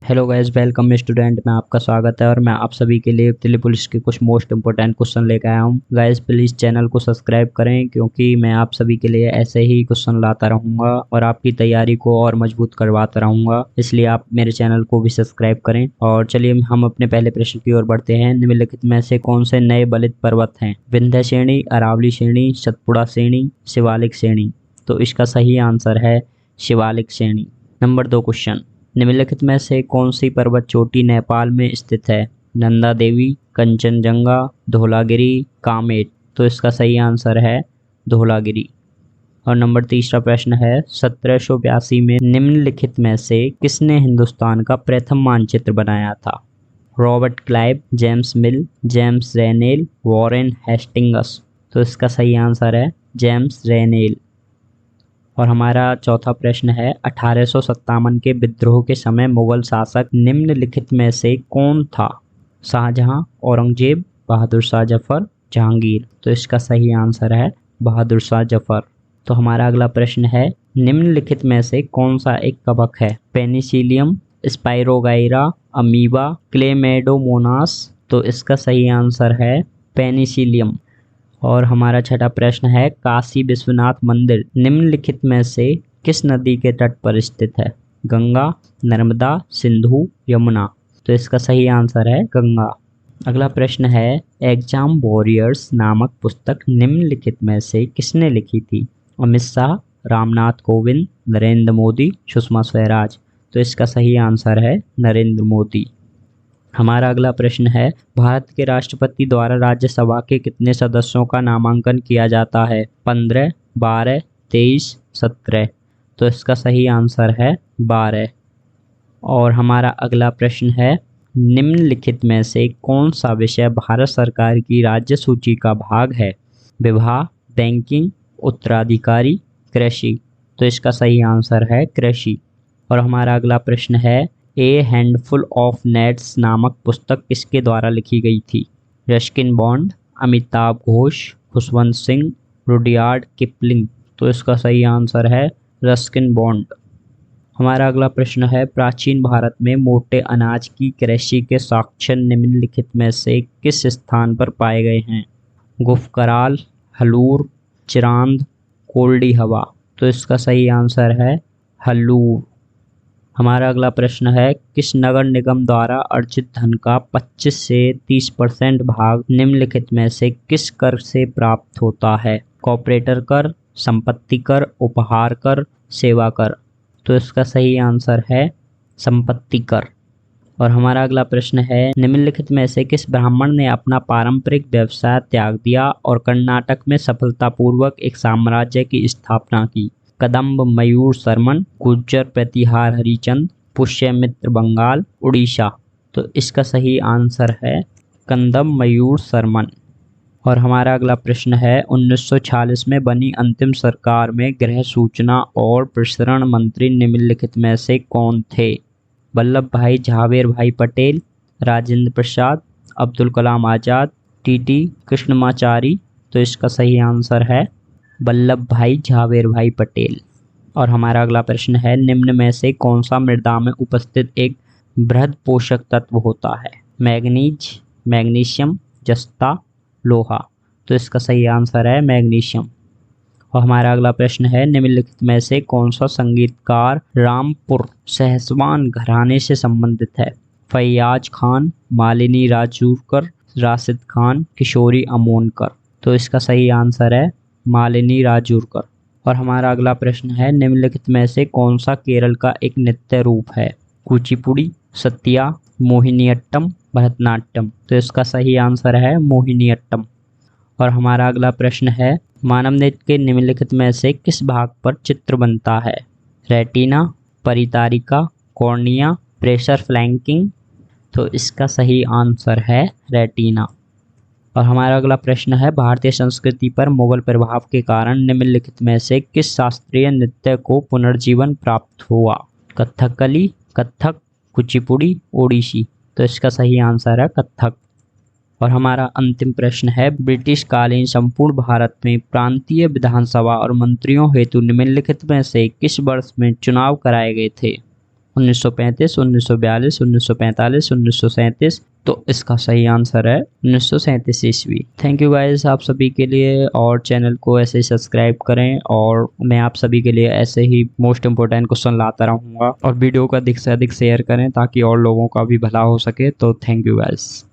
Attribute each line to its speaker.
Speaker 1: Hello guys, welcome student. में आपका स्वागत है और मैं आप सभी के लिए दिल्ली पुलिस के कुछ मोस्ट इंपोर्टेंट क्वेश्चन लेकर आया हूँ। गाइस प्लीज़ चैनल को सब्सक्राइब करें क्योंकि मैं आप सभी के लिए ऐसे ही क्वेश्चन लाता रहूँगा और आपकी तैयारी को और मजबूत करवाता रहूँगा, इसलिए आप मेरे चैनल को भी सब्सक्राइब करें। और चलिए हम अपने पहले प्रश्न की ओर बढ़ते हैं। निम्नलिखित में से कौन से नए बलित पर्वत हैं? विंध्य श्रेणी, अरावली श्रेणी, सतपुड़ा श्रेणी, शिवालिक श्रेणी। तो इसका सही आंसर है शिवालिक श्रेणी। नंबर 2 क्वेश्चन, निम्नलिखित में से कौन सी पर्वत चोटी नेपाल में स्थित है? नंदा देवी, कंचनजंगा, धौलागिरी, कामेट। तो इसका सही आंसर है धौलागिरी। और नंबर 3 प्रश्न है, 1782 में निम्नलिखित में से किसने हिंदुस्तान का प्रथम मानचित्र बनाया था? Robert Clive, James Mill, James Rennell, Warren Hastings. तो इसका सही आंसर है जेम्स रेनेल। और हमारा चौथा प्रश्न है, 1857 के विद्रोह के समय मुगल शासक निम्नलिखित में से कौन था? शाहजहां, औरंगजेब, बहादुर शाह जफर, जहांगीर। तो इसका सही आंसर है बहादुर शाह जफर। तो हमारा अगला प्रश्न है, निम्नलिखित में से कौन सा एक कवक है? Penicillium, spirogyra, amoeba, chlamydomonas. तो इसका सही आंसर है पेनिसिलियम। और हमारा छठा प्रश्न है, काशी विश्वनाथ मंदिर निम्नलिखित में से किस नदी के तट पर स्थित है? गंगा, नर्मदा, सिंधु, यमुना। तो इसका सही आंसर है गंगा। अगला प्रश्न है, एग्जाम वॉरियर्स नामक पुस्तक निम्नलिखित में से किसने लिखी थी? अमित शाह, रामनाथ कोविंद, नरेंद्र मोदी, सुषमा स्वराज। तो इसका सही आंसर है नरेंद्र मोदी। हमारा अगला प्रश्न है, भारत के राष्ट्रपति द्वारा राज्यसभा के कितने सदस्यों का नामांकन किया जाता है? 15, 12, 23, 17। तो इसका सही आंसर है 12। और हमारा अगला प्रश्न है, निम्नलिखित में से कौन सा विषय भारत सरकार की राज्य सूची का भाग है? विवाह, बैंकिंग, उत्तराधिकारी, कृषि। तो इसका सही आंसर है कृषि। और हमारा अगला प्रश्न है, ए हैंडफुल ऑफ नेट्स नामक पुस्तक किसके द्वारा लिखी गई थी? Ruskin bond, Amitabh Ghosh, Khushwant Singh, Rudyard Kipling. तो इसका सही आंसर है रस्किन बॉन्ड। हमारा अगला प्रश्न है, प्राचीन भारत में मोटे अनाज की कृषि के साक्ष्य निम्नलिखित में से किस स्थान पर पाए गए हैं? गुफकराल, हलूर, चिरांद, कोल्डी हवा। तो इसका सही आंसर है हलूर। हमारा अगला प्रश्न है, किस नगर निगम द्वारा अर्जित धन का 25 से 30% भाग निम्नलिखित में से किस कर से प्राप्त होता है? कॉर्पोरेटर कर, संपत्ति कर, उपहार कर, सेवा कर। तो इसका सही आंसर है संपत्ति कर। और हमारा अगला प्रश्न है, निम्नलिखित में से किस ब्राह्मण ने अपना पारंपरिक व्यवसाय त्याग दिया और कर्नाटक में सफलतापूर्वक एक साम्राज्य की स्थापना की? कदम्ब मयूर शर्मन, गुर्जर प्रतिहार हरिचंद, पुष्यमित्र बंगाल, उड़ीसा। तो इसका सही आंसर है कंदम मयूर शर्मन। और हमारा अगला प्रश्न है, 1946 में बनी अंतिम सरकार में गृह सूचना और प्रसारण मंत्री निम्नलिखित में से कौन थे? वल्लभ भाई झावेर भाई पटेल, राजेंद्र प्रसाद, अब्दुल कलाम आज़ाद, टीटी कृष्णमाचारी। तो इसका सही आंसर है वल्लभ भाई झावेर भाई पटेल। और हमारा अगला प्रश्न है, निम्न में से कौन सा मृदा में उपस्थित एक बृहद पोषक तत्व होता है? मैग्नीज, मैग्नीशियम, जस्ता, लोहा। तो इसका सही आंसर है मैग्नीशियम। और हमारा अगला प्रश्न है, निम्नलिखित में से कौन सा संगीतकार रामपुर सहसवान घराने से संबंधित है? फैयाज खान, मालिनी राजूरकर, राशिद खान, किशोरी अमोनकर। तो इसका सही आंसर है मालिनी राजूरकर। और हमारा अगला प्रश्न है, निम्नलिखित में से कौन सा केरल का एक नृत्य रूप है? कुचिपुड़ी, सत्या, मोहिनीअट्टम, भरतनाट्यम। तो इसका सही आंसर है मोहिनीअट्टम। और हमारा अगला प्रश्न है, मानव नेत्र के निम्नलिखित में से किस भाग पर चित्र बनता है? रेटिना, परितारिका, कॉर्निया, प्रेशर फ्लैंकिंग। तो इसका सही आंसर है रेटिना। और हमारा अगला प्रश्न है, भारतीय संस्कृति पर मुगल प्रभाव के कारण निम्नलिखित में से किस शास्त्रीय नृत्य को पुनर्जीवन प्राप्त हुआ? कथकली, कथक, कुचिपुड़ी, ओडिसी। तो इसका सही आंसर है कथक। और हमारा अंतिम प्रश्न है, ब्रिटिश कालीन संपूर्ण भारत में प्रांतीय विधानसभा और मंत्रियों हेतु निम्नलिखित में से किस वर्ष में चुनाव कराए गए थे? 1935, 1942, 1945, 1937। तो इसका सही आंसर है 1937 ईस्वी। थैंक यू गाइस आप सभी के लिए, और चैनल को ऐसे ही सब्सक्राइब करें और मैं आप सभी के लिए ऐसे ही मोस्ट इंपोर्टेंट क्वेश्चन लाता रहूँगा, और वीडियो को अधिक से अधिक शेयर करें ताकि और लोगों का भी भला हो सके। तो थैंक यू गाइस।